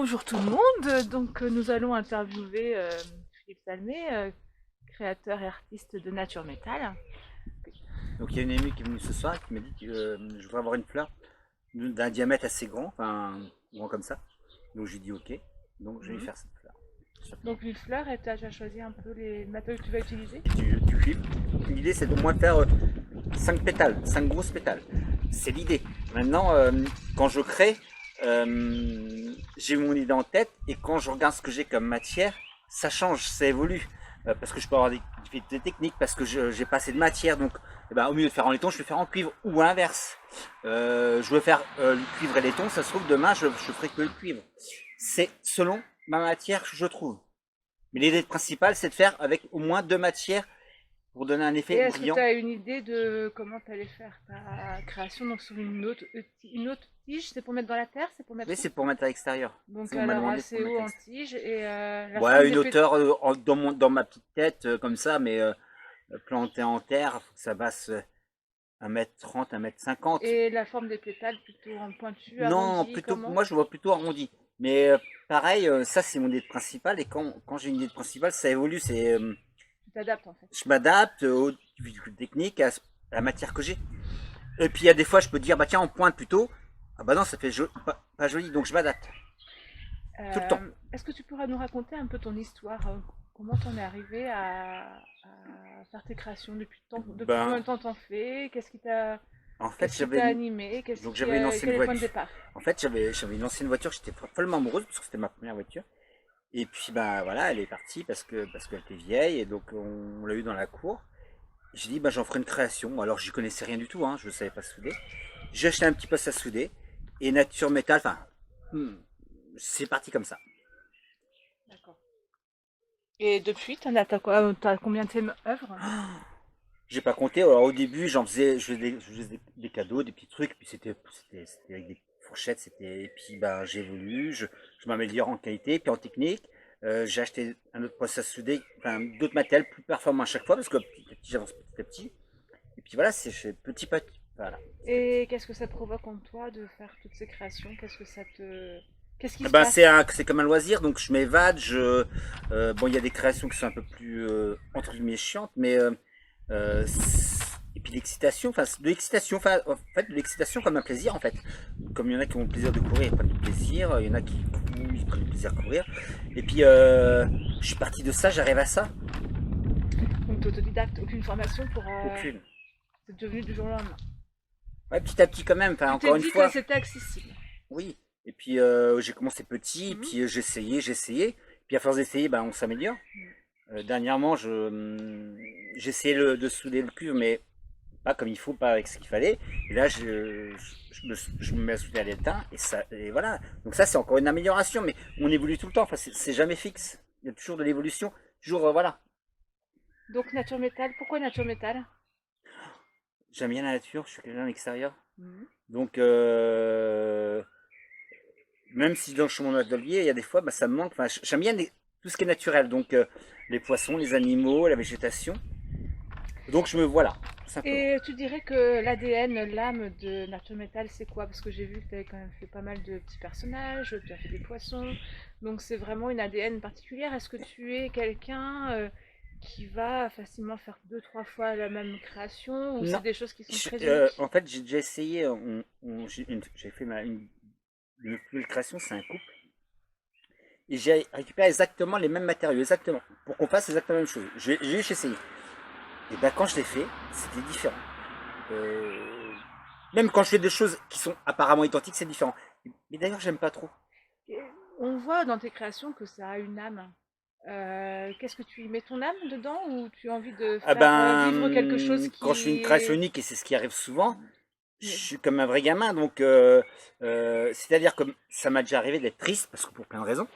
Bonjour tout le monde, donc nous allons interviewer Philippe Salmé, créateur et artiste de Nature Metal. Donc il y a une amie qui est venue ce soir qui m'a dit que je voudrais avoir une fleur d'un diamètre assez grand, enfin grand comme ça. Donc j'ai dit ok, donc je vais lui Mhm. faire cette fleur. Donc une fleur, et tu as choisi un peu les matériaux que tu vas utiliser. Du cuivre. L'idée c'est de moins faire 5 pétales, 5 grosses pétales. C'est l'idée. Maintenant, quand je crée, j'ai mon idée en tête et quand je regarde ce que j'ai comme matière, ça change, ça évolue. Parce que je peux avoir des difficultés techniques, parce que j'ai pas assez de matière. Donc, eh ben, au mieux de faire en laiton, je vais faire en cuivre ou à l'inverse. Je veux faire le cuivre et laiton, ça se trouve demain je ferai que le cuivre. C'est selon ma matière que je trouve. Mais l'idée principale, c'est de faire avec au moins deux matières pour donner un Et effet est-ce que tu brillant. as une idée de comment tu allais faire ta création donc sur une autre tige? C'est pour mettre dans la terre? C'est pour Oui, mettre c'est où? pour mettre à l'extérieur. Donc On m'a alors demandé pour assez mettre haut à en l'extérieur. tige et la forme Ouais, des une pétales. hauteur dans ma petite tête, comme ça, mais planté en terre, faut que ça fasse 1 m 30, 1 m 50. Et la forme des pétales plutôt en pointu, Non, arrondi, plutôt, comment? moi je vois plutôt arrondi. Mais pareil, ça c'est mon idée principale. Et quand j'ai une idée principale, ça évolue. Tu t'adaptes en fait. Je m'adapte aux difficultés techniques, à la matière que j'ai. Et puis il y a des fois, je peux dire, bah tiens, on pointe plutôt. Ah bah non, ça fait pas joli, donc je m'adapte. Tout le temps. Est-ce que tu pourras nous raconter un peu ton histoire? Comment t'en es arrivé à faire tes créations? Depuis combien Ben, de temps t'en fais? en fait, Qu'est-ce qui t'a animé? j'avais une ancienne Quel est le point de voiture. départ? En fait, j'avais une ancienne voiture, j'étais follement amoureuse parce que c'était ma première voiture. Et puis bah voilà, elle est partie parce qu'elle était vieille et donc on l'a eu dans la cour. J'ai dit bah j'en ferai une création. Alors j'y connaissais rien du tout, hein, je ne savais pas souder. J'ai acheté un petit poste à souder et Nature Metal, enfin c'est parti comme ça. D'accord. Et depuis, t'as combien de œuvres? J'ai pas compté. Alors au début je faisais des cadeaux, des petits trucs, puis c'était avec des fourchettes, et puis bah j'évolue, je m'améliore en qualité, puis en technique. J'ai acheté un autre poste à souder, enfin d'autres matériels plus performants à chaque fois parce que petit à petit j'avance petit à petit. Et puis voilà, c'est petit à petit. Voilà. Et qu'est-ce que ça provoque en toi de faire toutes ces créations? Qu'est-ce qui Eh se ben, passe? c'est comme un loisir, donc je m'évade. Bon, il y a des créations qui sont un peu plus entre guillemets chiantes, mais et puis l'excitation, enfin de l'excitation, enfin en fait de l'excitation comme un plaisir en fait. Comme il y en a qui ont le plaisir de courir, ils prennent du plaisir. Il y en a qui courent, ils prennent du plaisir à courir. Et puis je suis parti de ça, j'arrive à ça. Donc t'es autodidacte, aucune formation pour... Aucune. c'est devenu du jour au lendemain. Ouais, petit à petit quand même. Enfin Tu t'es encore une dit que fois, c'était accessible. oui. Et puis j'ai commencé petit, Mhm. puis j'essayais. Puis à force d'essayer, ben on s'améliore. Dernièrement, j'ai essayé de souder le cuivre, mais pas comme il faut, pas avec ce qu'il fallait. Et là, je me mets à souder à l'étain, et voilà. Donc ça, c'est encore une amélioration, mais on évolue tout le temps. Enfin, c'est jamais fixe. Il y a toujours de l'évolution. Toujours, voilà. Donc Nature Metal, pourquoi Nature Metal? J'aime bien la nature, je suis quelqu'un d'extérieur. Mhm. Donc, même si dans mon atelier, il y a des fois, bah, ça me manque. Enfin, j'aime bien tout ce qui est naturel. Donc, les poissons, les animaux, la végétation. Donc, je me voilà, tout simplement. Et tu dirais que l'ADN, l'âme de Nature Metal, c'est quoi? Parce que j'ai vu que tu avais quand même fait pas mal de petits personnages, tu as fait des poissons, donc c'est vraiment une ADN particulière. Est-ce que tu es quelqu'un qui va facilement faire deux, trois fois la même création, ou c'est Non. des choses qui sont très uniques? En fait, j'ai déjà essayé. J'ai fait une nouvelle création, c'est un couple. Et j'ai récupéré exactement les mêmes matériaux, exactement. Pour qu'on fasse exactement la même chose. J'ai juste essayé. Et ben quand je l'ai fait, c'était différent. Euh, Même quand je fais des choses qui sont apparemment identiques, c'est différent. Mais d'ailleurs, j'aime pas trop. Et on voit dans tes créations que ça a une âme. Qu'est-ce que tu y mets ton âme dedans, ou tu as envie de Ah faire vivre quelque ben, chose quand je fais une création qui... unique, et c'est ce qui arrive souvent, je Mais- suis comme un vrai gamin. Donc, c'est-à-dire que ça m'a déjà arrivé d'être triste, parce que pour plein de raisons.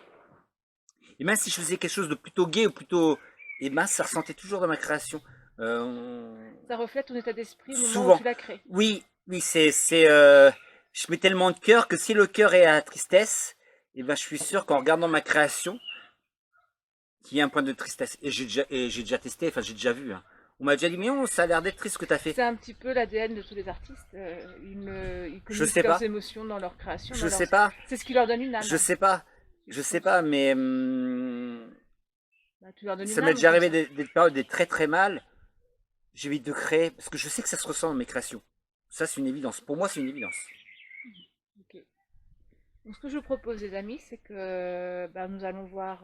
Et même si je faisais quelque chose de plutôt gai ou plutôt. Et ben, ça ressentait toujours dans ma création. Ça reflète ton état d'esprit au moment où Souvent. tu la crées. Oui, oui, je mets tellement de cœur que si le cœur est à la tristesse, et ben, je suis sûr qu'en regardant ma création, qu'il y a un point de tristesse. Et j'ai déjà testé, enfin, j'ai déjà vu. Hein. On m'a déjà dit, mais non, ça a l'air d'être triste ce que tu as fait. C'est un petit peu l'ADN de tous les artistes. Ils Je communiquent sais leurs pas. émotions dans leurs créations. Je sais pas. C'est ce qui leur donne une âme. Je sais pas. Je sais pas, mais Bah, tu leur donnes une ça m'est âme, déjà comme arrivé ça. des périodes des très très mal. J'évite de créer parce que je sais que ça se ressent dans mes créations. Ça, c'est une évidence. Pour moi, c'est une évidence. Ok. Donc, ce que je propose, les amis, c'est que bah, nous allons voir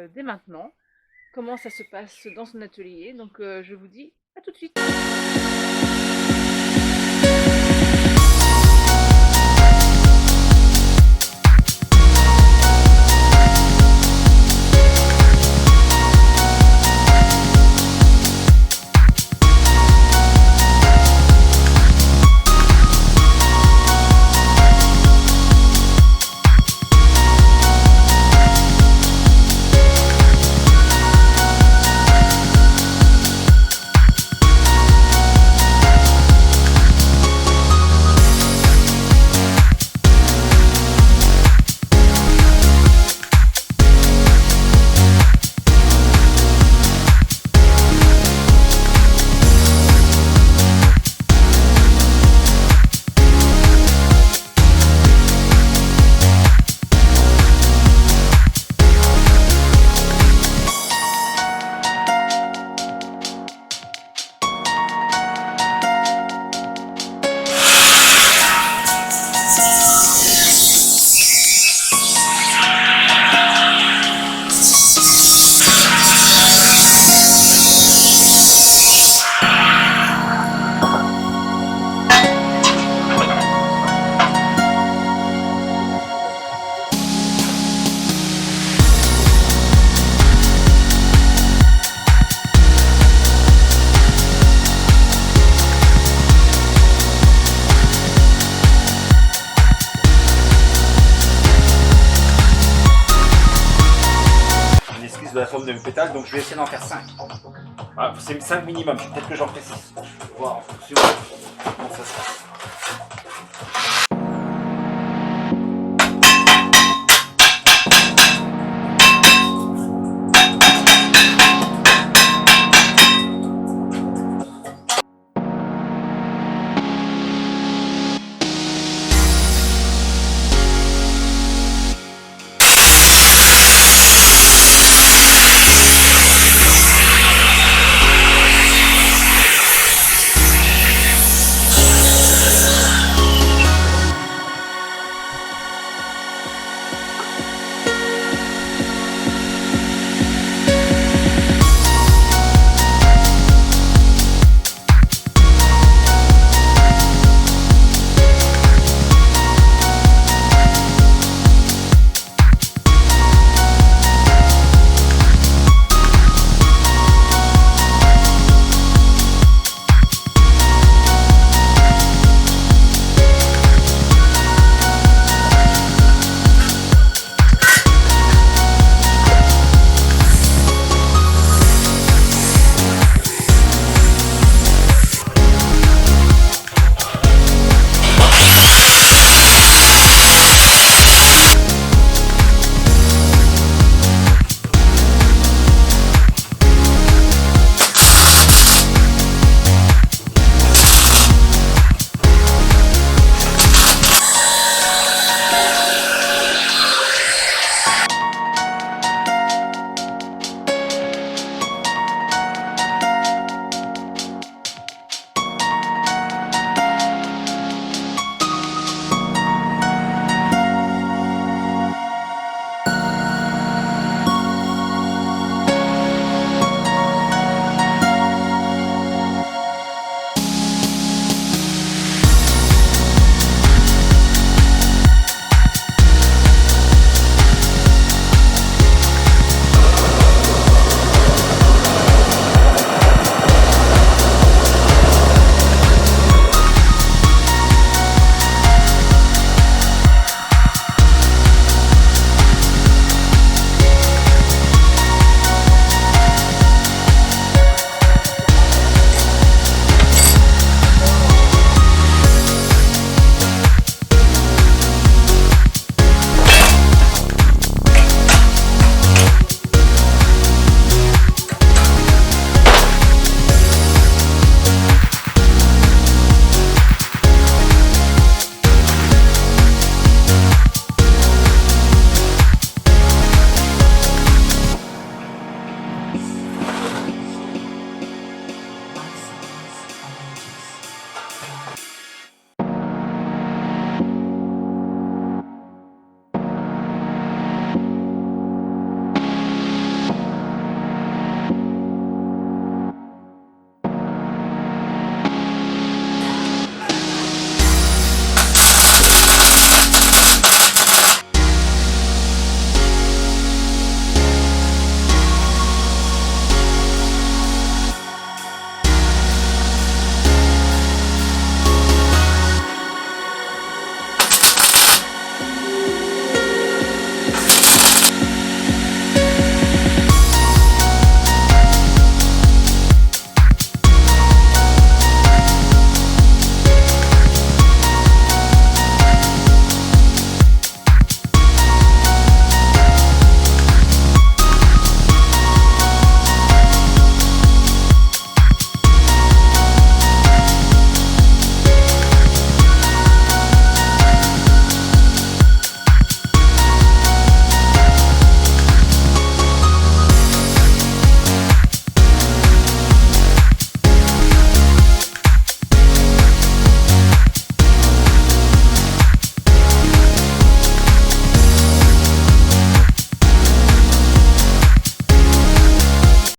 dès maintenant comment ça se passe dans son atelier. Donc, je vous dis à tout de suite. De la forme de mes pétales, donc je vais essayer d'en faire 5. Voilà, c'est 5 minimum, peut-être que j'en ferai 6. Voir en fonction de comment ça se passe.